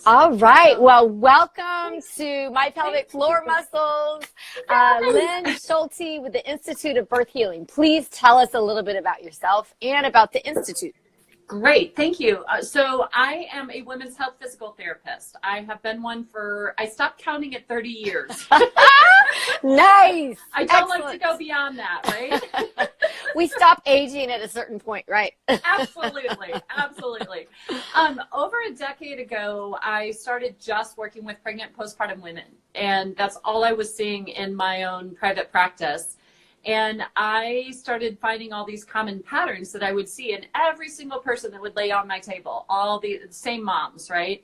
All right. Well, welcome to My Pelvic Floor Muscles. Lynn Schulte with the Institute of Birth Healing. Please tell us a little bit about yourself and about the Institute. Great. Thank you. So I am a women's health physical therapist. I have been one I stopped counting at 30 years. Nice. I don't like to go beyond that, right? We stop aging at a certain point, right? Absolutely. Absolutely. Over a decade ago, I started just working with pregnant postpartum women, and that's all I was seeing in my own private practice. And I started finding all these common patterns that I would see in every single person that would lay on my table, all the same moms, right?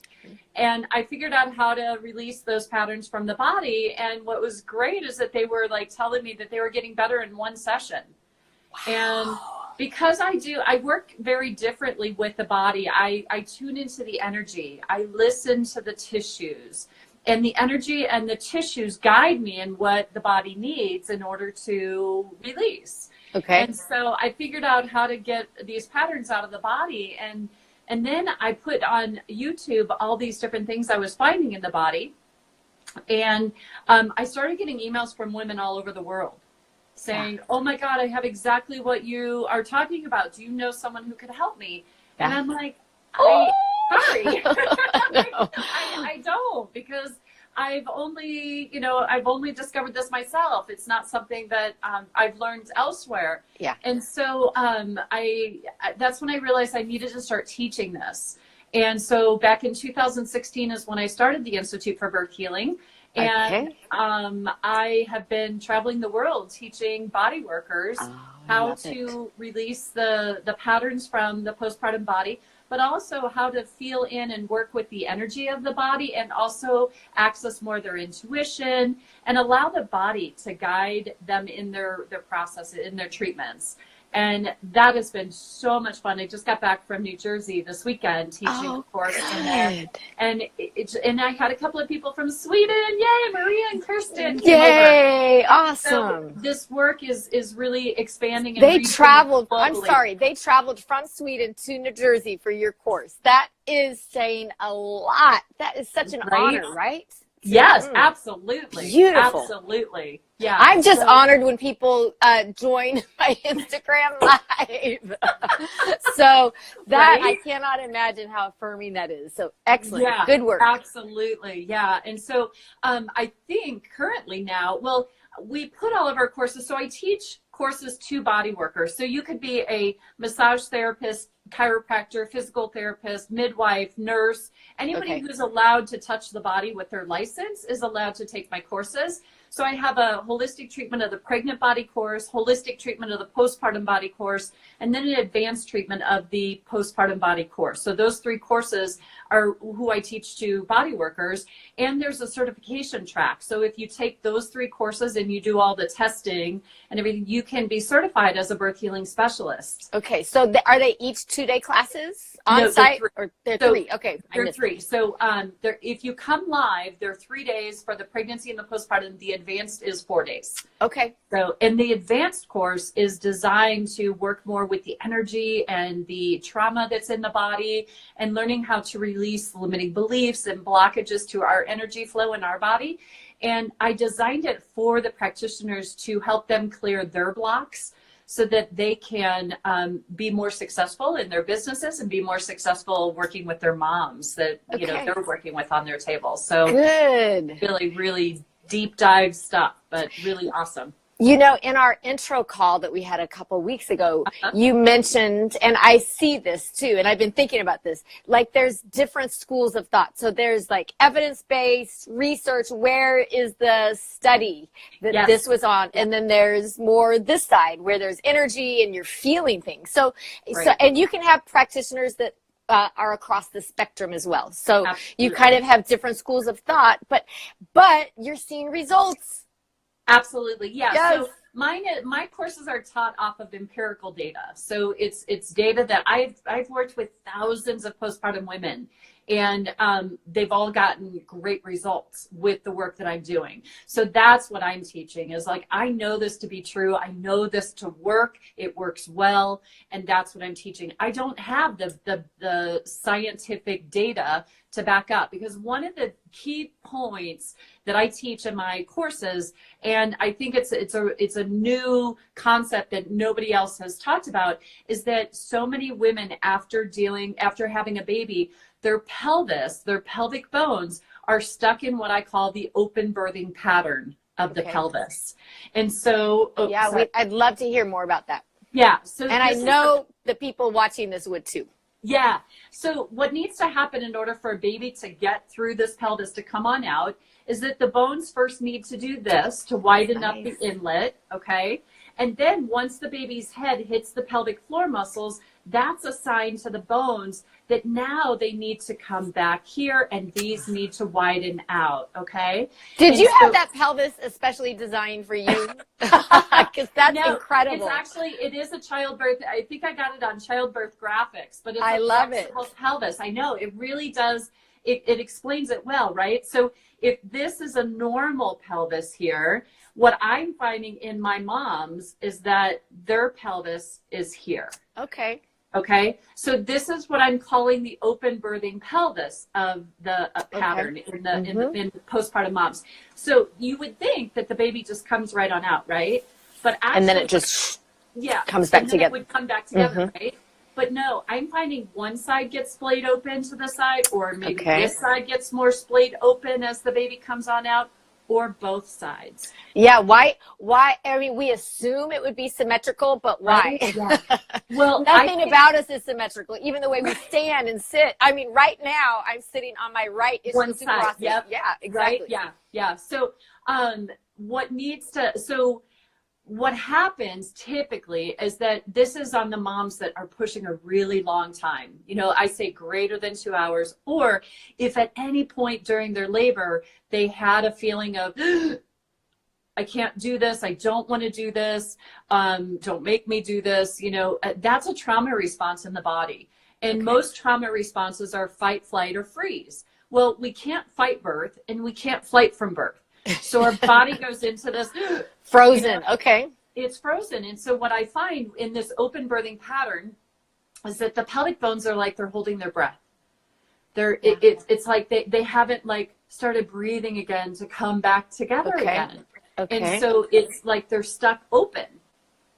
And I figured out how to release those patterns from the body. And what was great is that they were like telling me that they were getting better in one session. Wow. And because I work very differently with the body. I tune into the energy. I listen to the tissues. And the energy and the tissues guide me in what the body needs in order to release. Okay. And so I figured out how to get these patterns out of the body. And then I put on YouTube all these different things I was finding in the body. And I started getting emails from women all over the world saying, oh my God, I have exactly what you are talking about. Do you know someone who could help me? Yeah. And I'm like, sorry. No. I don't, because I've only discovered this myself. It's not something that I've learned elsewhere. Yeah. And so that's when I realized I needed to start teaching this. And so back in 2016 is when I started the Institute for Birth Healing. And I have been traveling the world teaching body workers how to release the patterns from the postpartum body, but also how to feel in and work with the energy of the body, and also access more their intuition and allow the body to guide them in their process, in their treatments. And that has been so much fun. I just got back from New Jersey this weekend teaching a course in there. And I had a couple of people from Sweden. Yay, Maria and Kirsten. Yay, awesome. So this work is really expanding. And they traveled from Sweden to New Jersey for your course. That is saying a lot. That is such an honor, right? Yes, absolutely. Beautiful. Absolutely. Yeah. I'm just honored when people join my Instagram live. So that I cannot imagine how affirming that is. So excellent. Yeah, good work. Absolutely. Yeah. And so I think currently now, well, we put all of our courses. So I teach courses to body workers. So you could be a massage therapist, chiropractor, physical therapist, midwife, nurse, anybody who's allowed to touch the body with their license is allowed to take my courses. So I have a holistic treatment of the pregnant body course, holistic treatment of the postpartum body course, and then an advanced treatment of the postpartum body course. So those three courses are who I teach to body workers. And there's a certification track. So if you take those three courses and you do all the testing and everything, you can be certified as a birth healing specialist. Okay. So are they each 2-day classes on site? Or they're three? Okay. They're three. So if you come live, they're 3 days for the pregnancy and the postpartum. The advanced is 4 days. Okay. So, and the advanced course is designed to work more with the energy and the trauma that's in the body and learning how to release limiting beliefs and blockages to our energy flow in our body. And I designed it for the practitioners to help them clear their blocks so that they can be more successful in their businesses and be more successful working with their moms that they're working with on their table. So good. Really, really deep dive stuff, but really awesome. You know, in our intro call that we had a couple weeks ago, you mentioned, and I see this too, and I've been thinking about this, like there's different schools of thought. So there's like evidence-based research, where is the study that this was on? And then there's more this side where there's energy and you're feeling things. So and you can have practitioners that are across the spectrum as well. So you kind of have different schools of thought, but you're seeing results. Absolutely. Yeah. Yes. So My courses are taught off of empirical data. So it's data that I've worked with thousands of postpartum women, and they've all gotten great results with the work that I'm doing. So that's what I'm teaching, is like, I know this to be true. I know this to work. It works well. And that's what I'm teaching. I don't have the scientific data to back up, because one of the key points that I teach in my courses, and I think it's a new concept that nobody else has talked about, is that so many women after having a baby, their pelvis, their pelvic bones are stuck in what I call the open birthing pattern of the pelvis. And so, I'd love to hear more about that. Yeah. So, and I know the people watching this would too. Yeah. So what needs to happen in order for a baby to get through this pelvis to come on out is that the bones first need to do this to widen up the inlet. Okay. And then once the baby's head hits the pelvic floor muscles, that's a sign to the bones that now they need to come back here, and these need to widen out. Okay. Did you have that pelvis especially designed for you? Because that's incredible. It is a childbirth. I think I got it on childbirth graphics, but it's I love it. Pelvis. I know it really does. It explains it well, right? So if this is a normal pelvis here, what I'm finding in my moms is that their pelvis is here. Okay. Okay, so this is what I'm calling the open birthing pelvis of the pattern in the postpartum moms. So you would think that the baby just comes right on out, right? But actually, and then it just comes back together. It would come back together, right? But no, I'm finding one side gets splayed open to the side, or maybe this side gets more splayed open as the baby comes on out, or both sides. Yeah, why? I mean, we assume it would be symmetrical, but why? Right? Yeah. Well, nothing about us is symmetrical. Even the way we stand and sit. I mean, right now I'm sitting on my right one side. Yep. Yeah, exactly. Right? Yeah. So, what happens typically is that this is on the moms that are pushing a really long time. You know, I say greater than 2 hours, or if at any point during their labor, they had a feeling of, I can't do this. I don't want to do this. Don't make me do this. You know, that's a trauma response in the body. And most trauma responses are fight, flight, or freeze. Well, we can't fight birth, and we can't flight from birth. So our body goes into this frozen. It's frozen. And so what I find in this open birthing pattern is that the pelvic bones are like they're holding their breath. It's like they haven't like started breathing again to come back together again. And so it's like they're stuck open,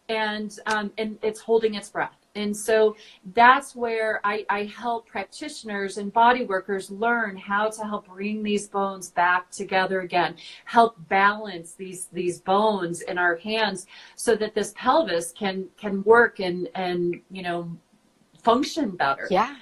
and it's holding its breath. And so that's where I help practitioners and body workers learn how to help bring these bones back together again, help balance these bones in our hands so that this pelvis can work and you know, function better. Yeah.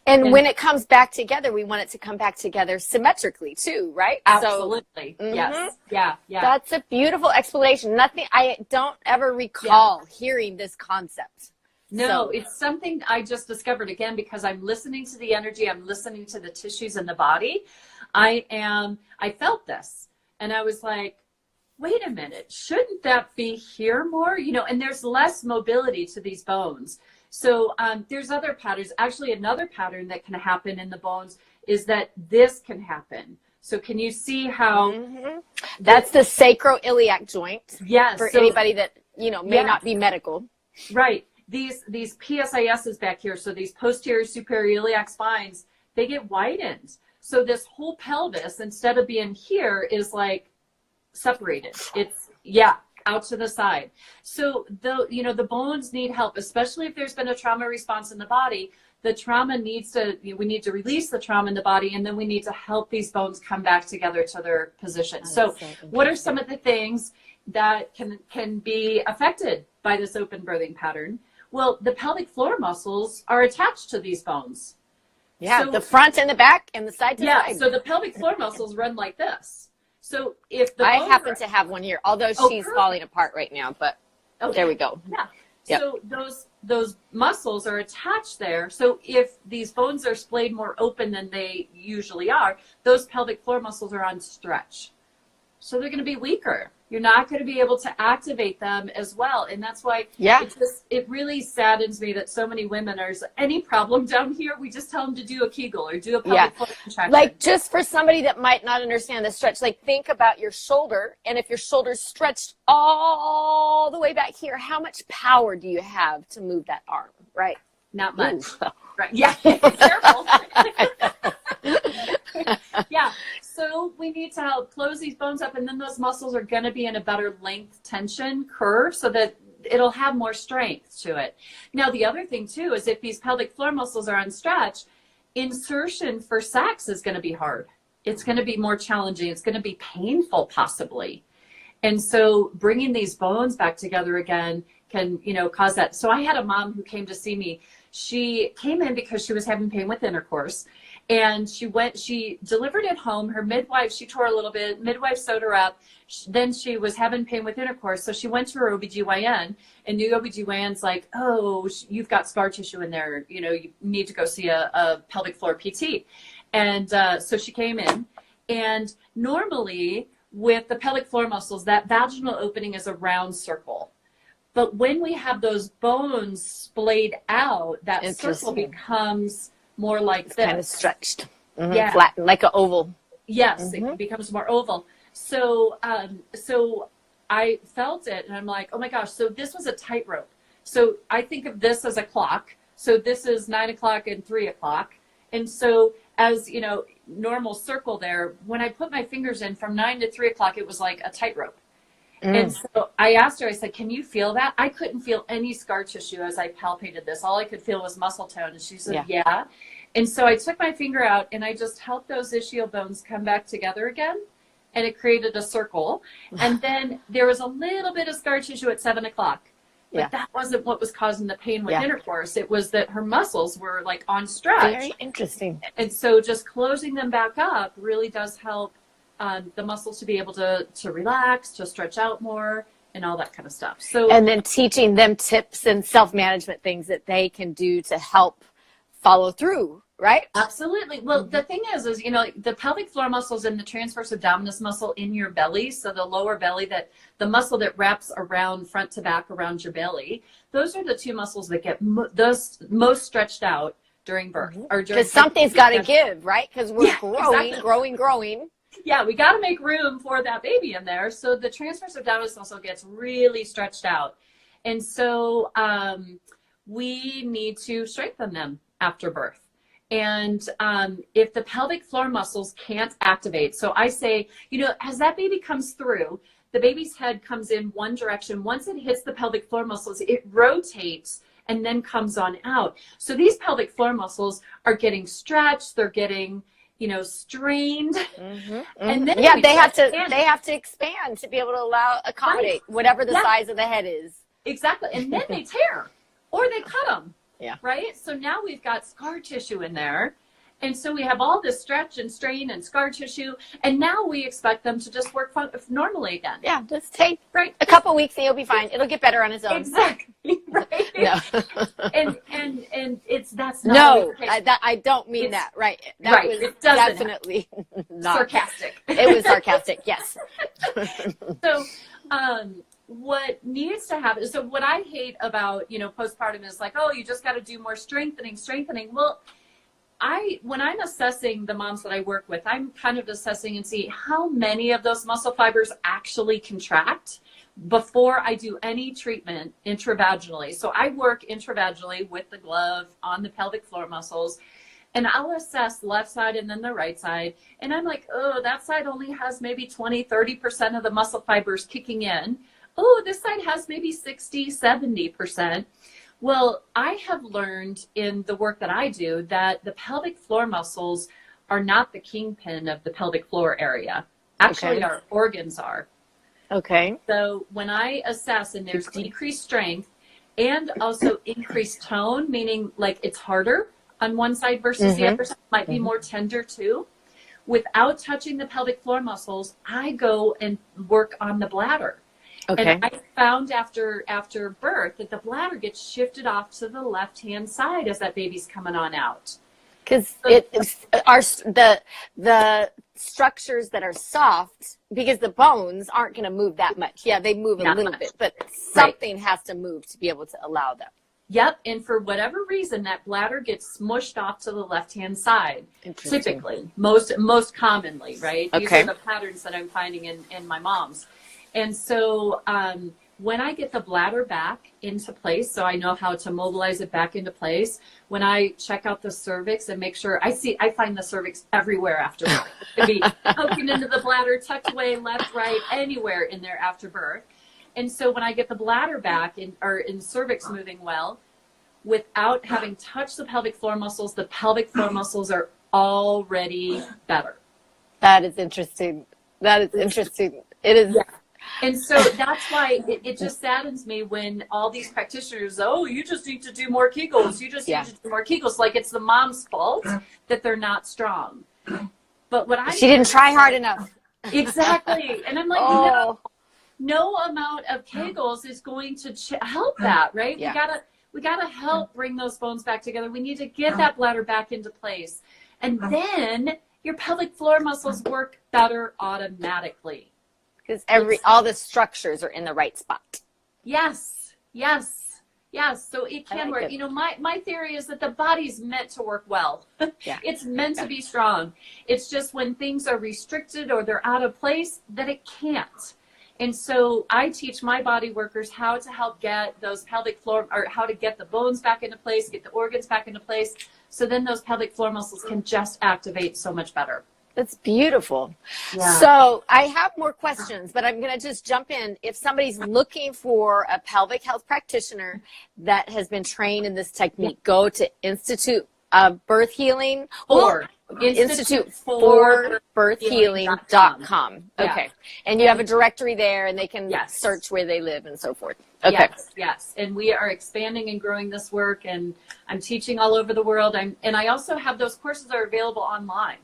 And when it comes back together, we want it to come back together symmetrically too, right? Absolutely. So, yes. Yeah. That's a beautiful explanation. I don't ever recall hearing this concept. No, it's something I just discovered again because I'm listening to the energy. I'm listening to the tissues in the body. I felt this, and I was like, wait a minute, shouldn't that be here more? You know, and there's less mobility to these bones. So there's other patterns. Actually, another pattern that can happen in the bones is that this can happen. So can you see how that's the sacroiliac joint? Yes. For anybody that, you know, may not be medical. Right. These PSISs back here, so these posterior superior iliac spines, they get widened. So this whole pelvis, instead of being here, is like separated. It's out to the side. So the bones need help, especially if there's been a trauma response in the body. The trauma we need to release the trauma in the body, and then we need to help these bones come back together to their position. So what are some of the things that can be affected by this open birthing pattern? Well, the pelvic floor muscles are attached to these bones. Yeah, so, the front and the back and the side to side. Yeah, so the pelvic floor muscles run like this. So if I happen to have one here, although she's falling apart right now, but there we go. Yeah. Yep. So those muscles are attached there. So if these bones are splayed more open than they usually are, those pelvic floor muscles are on stretch. so they're going to be weaker. You're not going to be able to activate them as well. And that's why it really saddens me that so many women are, any problem down here, we just tell them to do a Kegel or do a pelvic floor contraction. Like, just for somebody that might not understand the stretch, like, think about your shoulder. And if your shoulder's stretched all the way back here, how much power do you have to move that arm, right? Not much. Ooh. Right. Yeah. Careful. Yeah. So we need to help close these bones up, and then those muscles are going to be in a better length tension curve so that it'll have more strength to it. Now, the other thing too is if these pelvic floor muscles are unstretched, insertion for sex is going to be hard. It's going to be more challenging. It's going to be painful possibly. And so bringing these bones back together again can, you know, cause that. So I had a mom who came to see me. She came in because she was having pain with intercourse. And she delivered at home. Her midwife, she tore a little bit. Midwife sewed her up. Then she was having pain with intercourse. So she went to her OBGYN, and the OBGYN's like, oh, you've got scar tissue in there. You know, you need to go see a pelvic floor PT. And so she came in. And normally with the pelvic floor muscles, that vaginal opening is a round circle. But when we have those bones splayed out, that circle becomes more like this. Kind of stretched. Mm-hmm. Flattened, like an oval. Yes, it becomes more oval. So so I felt it, and I'm like, oh my gosh, so this was a tightrope. So I think of this as a clock. So this is 9 o'clock and 3 o'clock. And so as, you know, normal circle there, when I put my fingers in from 9 to 3 o'clock, it was like a tightrope. And so I asked her, I said, can you feel that? I couldn't feel any scar tissue as I palpated this. All I could feel was muscle tone. And she said, yeah. And so I took my finger out and I just helped those ischial bones come back together again. And it created a circle. And then there was a little bit of scar tissue at 7 o'clock. But that wasn't what was causing the pain with intercourse. It was that her muscles were like on stretch. Very interesting. And so just closing them back up really does help the muscles to be able to relax, to stretch out more, and all that kind of stuff. So, and then teaching them tips and self-management things that they can do to help follow through, right? Absolutely. Well, the thing is, you know, the pelvic floor muscles and the transverse abdominis muscle in your belly, so the lower belly, that the muscle that wraps around front to back around your belly, those are the two muscles that get most stretched out during birth. Because something's got to give, right? Because we're growing. Yeah, we got to make room for that baby in there. So the transverse abdominis muscle gets really stretched out. And so we need to strengthen them after birth. And if the pelvic floor muscles can't activate, so I say, you know, as that baby comes through, the baby's head comes in one direction. Once it hits the pelvic floor muscles, it rotates and then comes on out. So these pelvic floor muscles are getting stretched. They're getting, you know, strained. And then they have to expand to be able to accommodate whatever the size of the head is. Exactly. And then they tear or they cut them. Yeah. Right. So now we've got scar tissue in there. And so we have all this stretch and strain and scar tissue. And now we expect them to just work normally again. Yeah. Just take a couple weeks and you'll be fine. It'll get better on its own. Exactly. Right. No. and that's not. No, I don't mean that. Right. That was definitely not sarcastic. It was sarcastic. Yes. So, what needs to happen, so what I hate about, you know, postpartum is like, oh, you just got to do more strengthening. Well, when I'm assessing the moms that I work with, I'm kind of assessing and see how many of those muscle fibers actually contract before I do any treatment intravaginally. So I work intravaginally with the glove on the pelvic floor muscles, and I'll assess the left side and then the right side. And I'm like, oh, that side only has maybe 20-30% of the muscle fibers kicking in. Oh, this side has maybe 60-70%. Well, I have learned in the work that I do that the pelvic floor muscles are not the kingpin of the pelvic floor area. Actually, our organs are. Okay. So when I assess, and there's decreased strength and also increased tone, meaning like it's harder on one side versus the other side, might be more tender too. Without touching the pelvic floor muscles, I go and work on the bladder. Okay. And I found after birth that the bladder gets shifted off to the left-hand side as that baby's coming on out. Because the structures that are soft, because the bones aren't going to move that much. Yeah, they move a little bit, but something has to move to be able to allow them. Yep. And for whatever reason, that bladder gets smushed off to the left-hand side. Typically, most commonly, right? These are the patterns that I'm finding in my moms. And so when I get the bladder back into place, so I know how to mobilize it back into place, when I check out the cervix and make sure, I find the cervix everywhere after birth. It could be poking into the bladder, tucked away, left, right, anywhere in there after birth. And so when I get the bladder back or cervix moving well, without having touched the pelvic floor muscles, the pelvic floor muscles are already better. That is interesting. That is interesting. It is. Yeah. And so that's why it just saddens me when all these practitioners, oh, you just need to do more Kegels. You just need to do more Kegels. Like it's the mom's fault that they're not strong. But she didn't try hard enough. Exactly. And I'm like, no amount of Kegels is going to help that, right? Yeah. We gotta help bring those bones back together. We need to get that bladder back into place. And then your pelvic floor muscles work better automatically. Because all the structures are in the right spot. Yes. So it can work. You know, my theory is that the body's meant to work well. It's meant to be strong. It's just when things are restricted or they're out of place that it can't. And so I teach my body workers how to help get those pelvic floor, or how to get the bones back into place, get the organs back into place. So then those pelvic floor muscles can just activate so much better. That's beautiful. Yeah. So I have more questions, but I'm going to just jump in. If somebody's looking for a pelvic health practitioner that has been trained in this technique, go to Institute of Birth Healing or Institute for birthhealing.com. Okay. And you have a directory there and they can search where they live and so forth. Okay. Yes. And we are expanding and growing this work, and I'm teaching all over the world. And I also have those courses that are available online.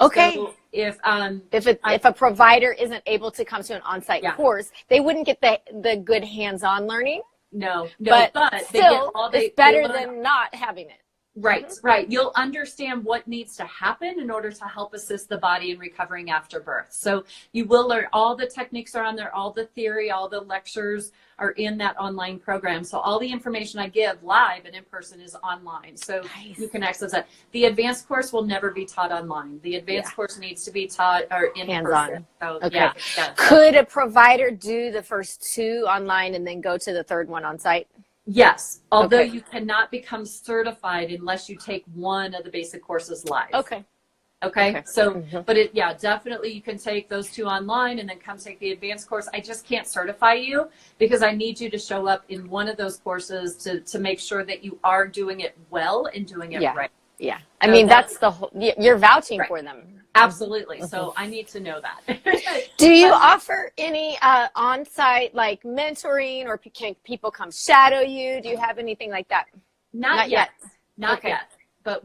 Okay. So if a provider isn't able to come to an on-site course, they wouldn't get the good hands-on learning. No, but still, it's better than not having it. Right. You'll understand what needs to happen in order to help assist the body in recovering after birth. So you will learn, all the techniques are on there, all the theory, all the lectures are in that online program. So all the information I give live and in person is online. So you can access that. The advanced course will never be taught online. The advanced course needs to be taught or in person. So, Could a provider do the first two online and then go to the third one on site? Yes, although you cannot become certified unless you take one of the basic courses live. Okay. So, but definitely you can take those two online and then come take the advanced course. I just can't certify you because I need you to show up in one of those courses to make sure that you are doing it well and doing it right. Yeah. I mean, that's the whole, you're vouching for them. Absolutely. So I need to know that. Do you offer any on-site like mentoring, or can people come shadow you? Do you have anything like that? Not yet. Not yet. But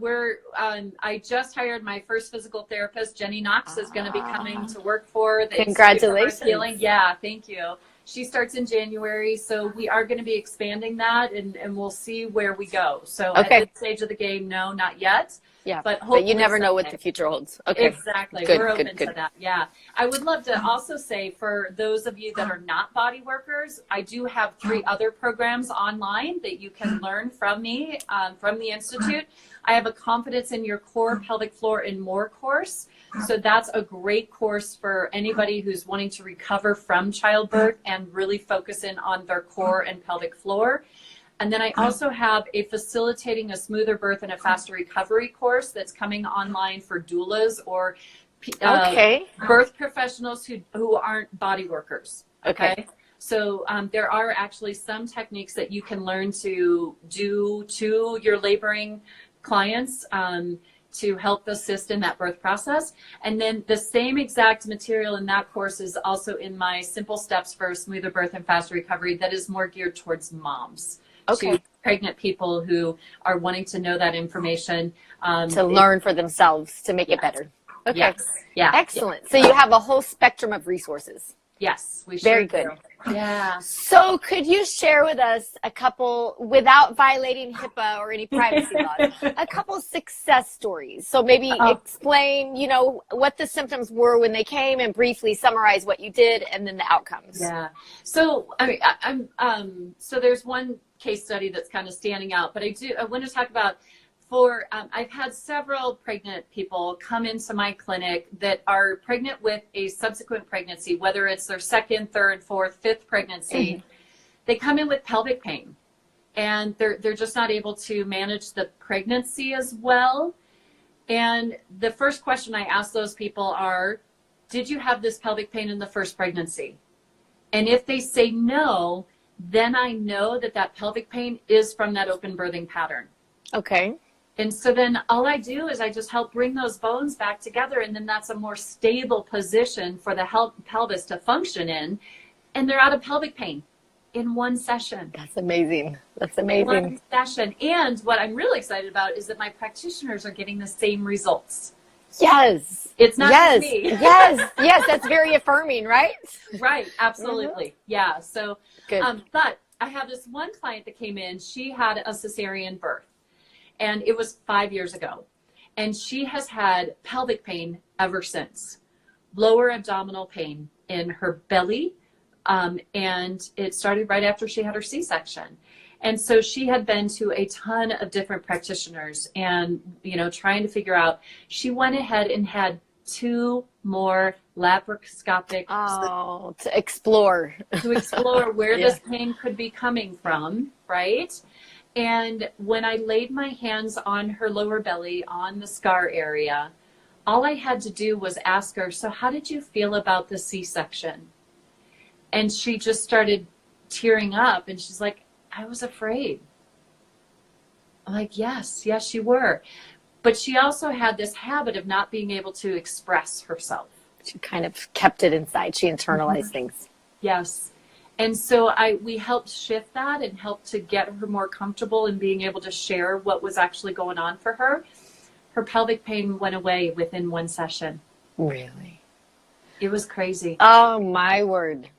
I just hired my first physical therapist. Jenny Knox is going to be coming to work for the Congratulations. Healing. Yeah, thank you. She starts in January, so we are going to be expanding that, and we'll see where we go. So at this stage of the game, no, not yet. Yeah, but you never know what the future holds. Okay. Exactly. We're open to that. Yeah. I would love to also say, for those of you that are not body workers, I do have 3 other programs online that you can learn from me, from the Institute. I have a Confidence in Your Core, Pelvic Floor, and More course. So that's a great course for anybody who's wanting to recover from childbirth and really focus in on their core and pelvic floor. And then I also have a Facilitating a Smoother Birth and a Faster Recovery course that's coming online for doulas or birth professionals who aren't body workers. Okay. So there are actually some techniques that you can learn to do to your laboring clients to help assist in that birth process. And then the same exact material in that course is also in my Simple Steps for a Smoother Birth and Faster Recovery that is more geared towards moms. To pregnant people who are wanting to know that information. To learn for themselves, to make it better. Okay. Yeah. Excellent. So you have a whole spectrum of resources. Yes. We Very good. Yeah. So could you share with us a couple, without violating HIPAA or any privacy laws, a couple success stories? So maybe explain, you know, what the symptoms were when they came and briefly summarize what you did and then the outcomes. Yeah. So, I mean, so there's one case study that's kind of standing out, but I want to talk about I've had several pregnant people come into my clinic that are pregnant with a subsequent pregnancy, whether it's their second, third, fourth, fifth pregnancy. Mm-hmm. They come in with pelvic pain, and they're just not able to manage the pregnancy as well. And the first question I ask those people are, did you have this pelvic pain in the first pregnancy? And if they say no, then I know that pelvic pain is from that open birthing pattern. Okay. And so then all I do is I just help bring those bones back together, and then that's a more stable position for the pelvis to function in, and they're out of pelvic pain in one session. That's amazing. That's amazing. One session. And what I'm really excited about is that my practitioners are getting the same results. Yes. It's not just me. Yes. Yes. That's very affirming, right? Right. Absolutely. Mm-hmm. Yeah. So, good. But I have this one client that came in, she had a cesarean birth. And it was 5 years ago. And she has had pelvic pain ever since. Lower abdominal pain in her belly. And it started right after she had her C-section. And so she had been to a ton of different practitioners and, you know, trying to figure out. She went ahead and had 2 more laparoscopic. To explore. Where this pain could be coming from, right? And when I laid my hands on her lower belly, on the scar area, all I had to do was ask her, so how did you feel about the C-section? And she just started tearing up, and she's like, I was afraid. I'm like, yes, you were. But she also had this habit of not being able to express herself. She kind of kept it inside. She internalized things. Yes. And so we helped shift that and helped to get her more comfortable in being able to share what was actually going on for her. Her pelvic pain went away within one session. Really? It was crazy. Oh, my word.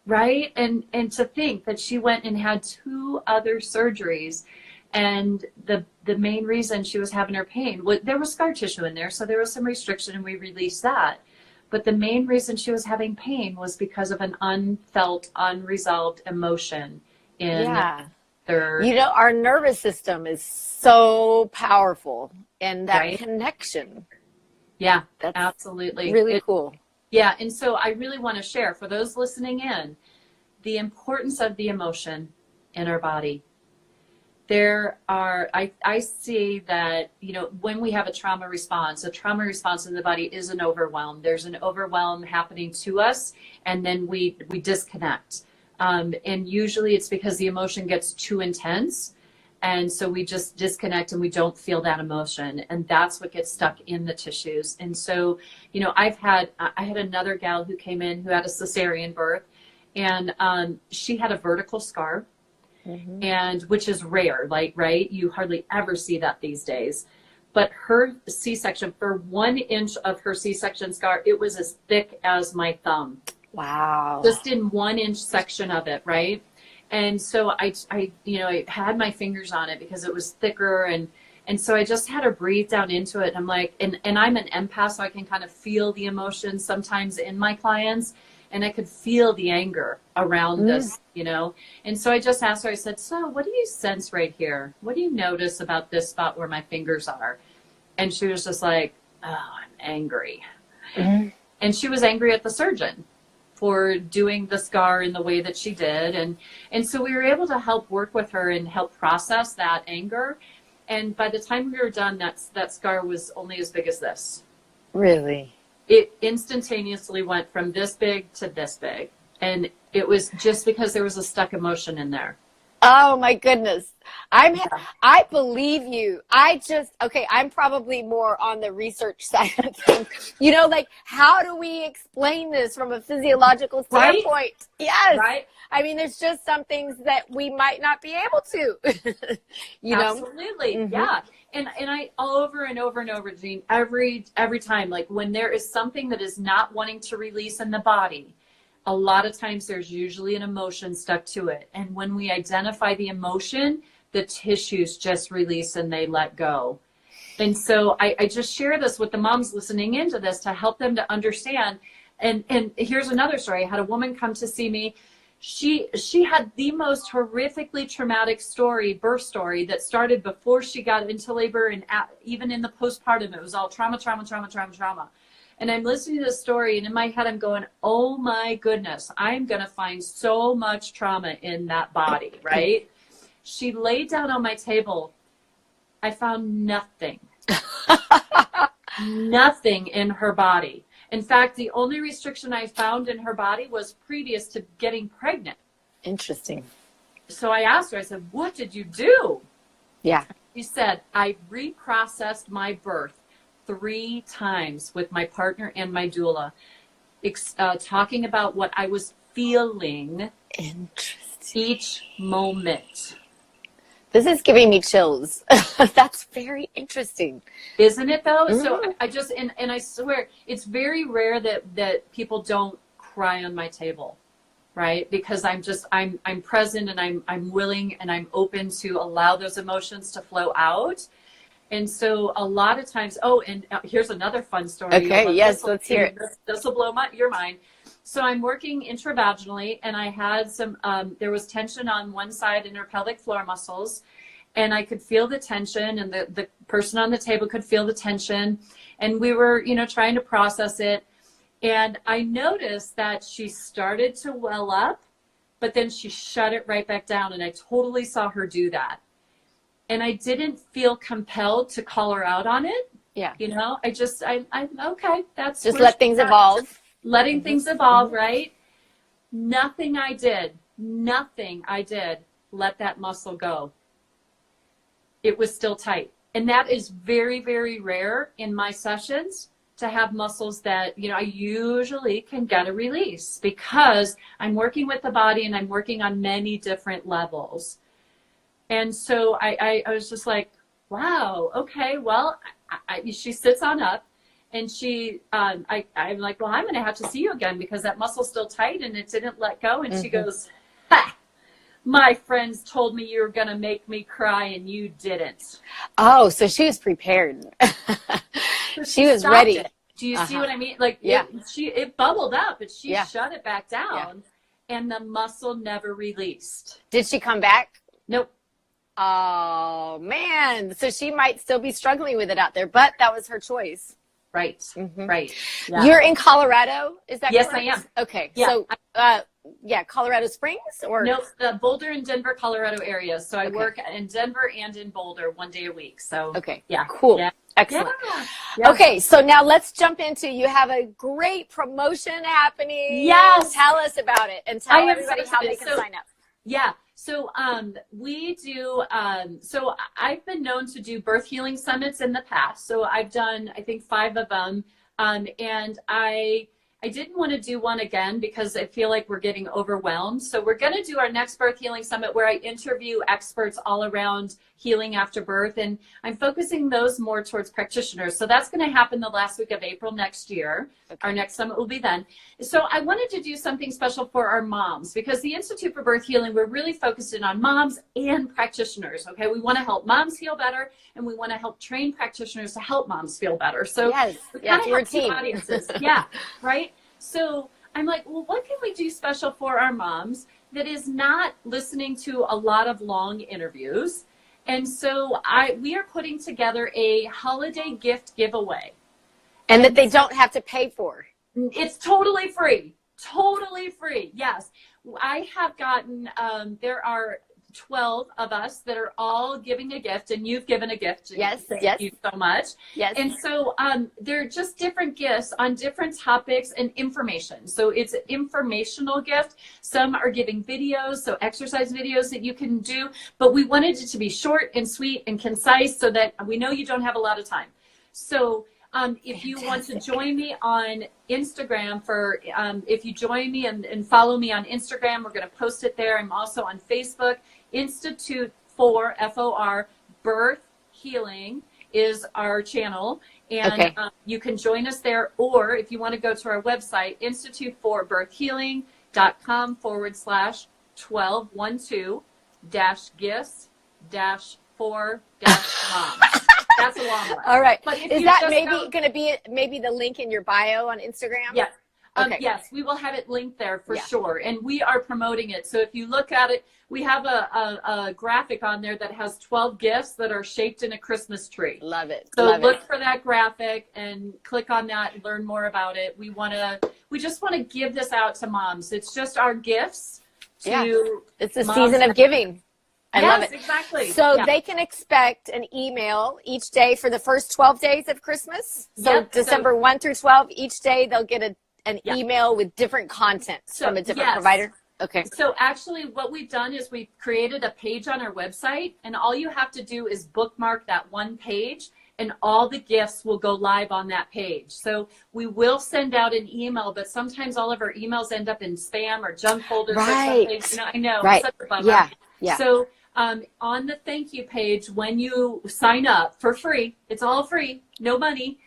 Right? And to think that she went and had 2 other surgeries, and the main reason she was having her pain, there was scar tissue in there, so there was some restriction, and we released that. But the main reason she was having pain was because of an unfelt, unresolved emotion in their... You know, our nervous system is so powerful, and that connection. Yeah, that's absolutely. Really cool. Yeah, and so I really want to share, for those listening in, the importance of the emotion in our body. I see that, you know, when we have a trauma response in the body is an overwhelm. There's an overwhelm happening to us, and then we disconnect. And usually it's because the emotion gets too intense. And so we just disconnect and we don't feel that emotion. And that's what gets stuck in the tissues. And so, you know, I had another gal who came in who had a cesarean birth, and she had a vertical scar. Mm-hmm. And which is rare, like, right? You hardly ever see that these days. But her C-section, for 1 inch of her C-section scar, it was as thick as my thumb. Wow. Just in 1 inch section of it, right? And so I had my fingers on it because it was thicker, and so I just had her breathe down into it. And I'm like, and I'm an empath, so I can kind of feel the emotions sometimes in my clients. And I could feel the anger around this, you know. And so I just asked her, I said, so what do you sense right here? What do you notice about this spot where my fingers are? And she was just like, oh, I'm angry. Mm-hmm. And she was angry at the surgeon for doing the scar in the way that she did. And so we were able to help work with her and help process that anger. And by the time we were done, that scar was only as big as this. Really? It instantaneously went from this big to this big. And it was just because there was a stuck emotion in there. Oh my goodness. I believe you. I'm probably more on the research side of things. You know, like, how do we explain this from a physiological standpoint? Right? Yes. Right. I mean, there's just some things that we might not be able to, you know? Absolutely. Mm-hmm. Yeah. And I over and over and over, Jean, every time, like when there is something that is not wanting to release in the body, a lot of times there's usually an emotion stuck to it. And when we identify the emotion, the tissues just release and they let go. And so I just share this with the moms listening into this to help them to understand. And here's another story. I had a woman come to see me. She had the most horrifically traumatic birth story that started before she got into labor, and even in the postpartum, it was all trauma. And I'm listening to this story, and in my head, I'm going, oh my goodness, I'm going to find so much trauma in that body, right? She laid down on my table. I found nothing. Nothing in her body. In fact, the only restriction I found in her body was previous to getting pregnant. Interesting. So I asked her, I said, what did you do? Yeah. She said, I reprocessed my birth 3 times with my partner and my doula, talking about what I was feeling. Interesting. Each moment. This is giving me chills. That's very interesting. Isn't it though? Mm-hmm. So I just, and I swear, it's very rare that people don't cry on my table, right? Because I'm present, and I'm willing, and I'm open to allow those emotions to flow out. And so a lot of times, and here's another fun story. Okay, yes, let's hear it. This will blow your mind. So I'm working intravaginally, and I had there was tension on one side in her pelvic floor muscles, and I could feel the tension, and the person on the table could feel the tension, and we were, trying to process it. And I noticed that she started to well up, but then she shut it right back down, and I totally saw her do that. And I didn't feel compelled to call her out on it. Yeah. Okay, that's just let things evolve. Letting things evolve, right? Nothing I did, let that muscle go. It was still tight. And that is very, very rare in my sessions, to have muscles that, I usually can get a release, because I'm working with the body and I'm working on many different levels. And so I was just like, wow, okay, well, she sits on up. And I'm like, well, I'm going to have to see you again, because that muscle's still tight and it didn't let go. And she goes, ha, my friends told me you were going to make me cry and you didn't. Oh, so she was prepared. She was ready. Do you see what I mean? Like, yeah. It bubbled up, but she shut it back down, and the muscle never released. Did she come back? Nope. Oh, man. So she might still be struggling with it out there, but that was her choice. Right. Mm-hmm. Right. Yeah. You're in Colorado, is that correct? Yes, I am. Okay. Yeah. So, Colorado Springs, or no, the Boulder and Denver, Colorado areas. So I work in Denver and in Boulder 1 day a week. So cool. Yeah. Excellent. Yeah. Okay, so now let's jump into, you have a great promotion happening. Yes. Tell us about it, and tell everybody how they can sign up. Yeah. So we do, so I've been known to do birth healing summits in the past. So I've done, I think, 5 of them. And I didn't want to do one again because I feel like we're getting overwhelmed. So we're going to do our next birth healing summit, where I interview experts all around healing after birth. And I'm focusing those more towards practitioners. So that's going to happen the last week of April next year. Okay. Our next summit will be then. So I wanted to do something special for our moms, because the Institute for Birth Healing, we're really focused in on moms and practitioners. Okay. We want to help moms feel better, and we want to help train practitioners to help moms feel better. So we kind of have 2 audiences. Yeah. Right. So I'm like, well, what can we do special for our moms that is not listening to a lot of long interviews? And so we are putting together a holiday gift giveaway. And that they don't have to pay for. It's totally free. Totally free. Yes. I have gotten, there are 12 of us that are all giving a gift, and you've given a gift. Yes. Thank you so much. Yes. And so they're just different gifts on different topics and information. So it's an informational gift. Some are giving videos, so exercise videos that you can do, but we wanted it to be short and sweet and concise, so that we know you don't have a lot of time. So if you want to join me on Instagram if you join me and follow me on Instagram, we're going to post it there. I'm also on Facebook. Institute for FOR Birth Healing is our channel, and you can join us there. Or if you want to go to our website, Institute for Birth Healing, pelvicfloor.com/1212 gifts for moms. That's a long one. All right. But if is you that just maybe go, going to be maybe the link in your bio on Instagram? Yes. Okay. Yes, we will have it linked there for sure. And we are promoting it. So if you look at it, we have a graphic on there that has 12 gifts that are shaped in a Christmas tree. Love it. So Love look it. for that graphic and click on that and learn more about it. We just want to give this out to moms. It's just our gifts to It's a moms. season of giving. I love it. Exactly. So they can expect an email each day for the first 12 days of Christmas. So December 1 through 12, each day they'll get an email with different content from a different provider. Okay. So actually what we've done is we've created a page on our website, and all you have to do is bookmark that one page, and all the gifts will go live on that page. So we will send out an email, but sometimes all of our emails end up in spam or junk folders or something. You know, I know. Right. Such a bummer. Yeah. So on the thank you page, when you sign up for free, it's all free, no money.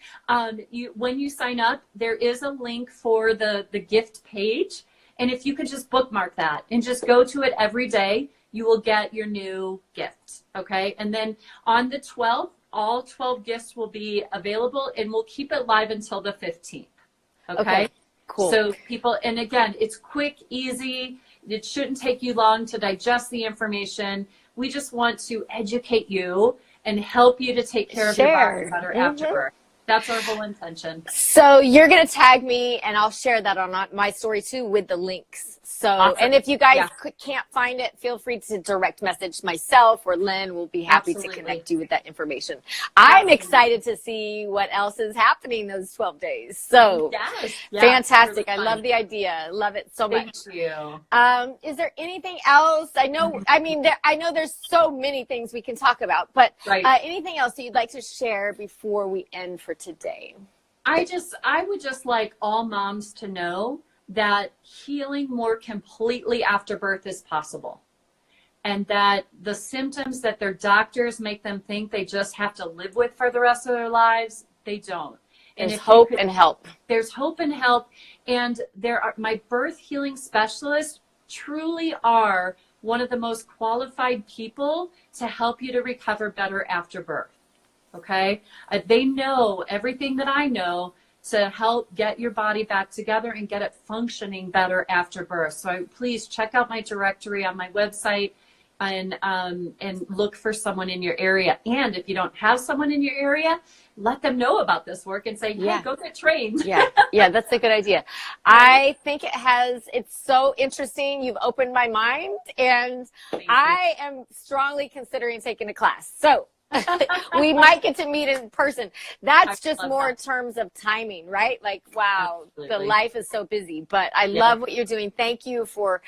When you sign up, there is a link for the gift page. And if you could just bookmark that and just go to it every day, you will get your new gift. Okay. And then on the 12th, all 12 gifts will be available, and we'll keep it live until the 15th. Okay. Cool. So people, and again, it's quick, easy. It shouldn't take you long to digest the information. We just want to educate you and help you to take care of your body better after birth. That's our whole intention. So you're going to tag me, and I'll share that on my story too with the links. So, and if you guys can't find it, feel free to direct message myself or Lynn. We'll be happy to connect you with that information. I'm excited to see what else is happening those 12 days. So fantastic. Really, I love the idea. Love it so much. Thank you. Is there anything else? I know there's so many things we can talk about, but anything else that you'd like to share before we end for today? I would just like all moms to know that healing more completely after birth is possible, and that the symptoms that their doctors make them think they just have to live with for the rest of their lives, they don't. There's hope and help. There's hope and help. And my birth healing specialists truly are one of the most qualified people to help you to recover better after birth. Okay. They know everything that I know to help get your body back together and get it functioning better after birth. So please check out my directory on my website and look for someone in your area. And if you don't have someone in your area, let them know about this work and say, hey, go get trained. Yeah, that's a good idea. I think it's so interesting. You've opened my mind, and I am strongly considering taking a class. So we might get to meet in person. That's just more in terms of timing, right? Like, wow, the life is so busy, but I love what you're doing. Thank you for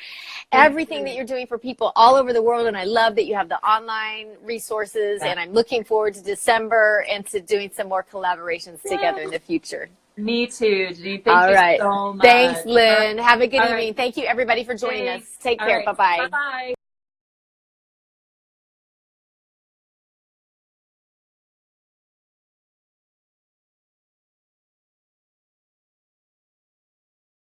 everything that you're doing for people all over the world. And I love that you have the online resources, and I'm looking forward to December and to doing some more collaborations together in the future. Me too, Janine. Thank you so much. Thanks, Lynn. Have a good evening. Thank you, everybody, for joining us. Take care. Bye-bye. Bye-bye.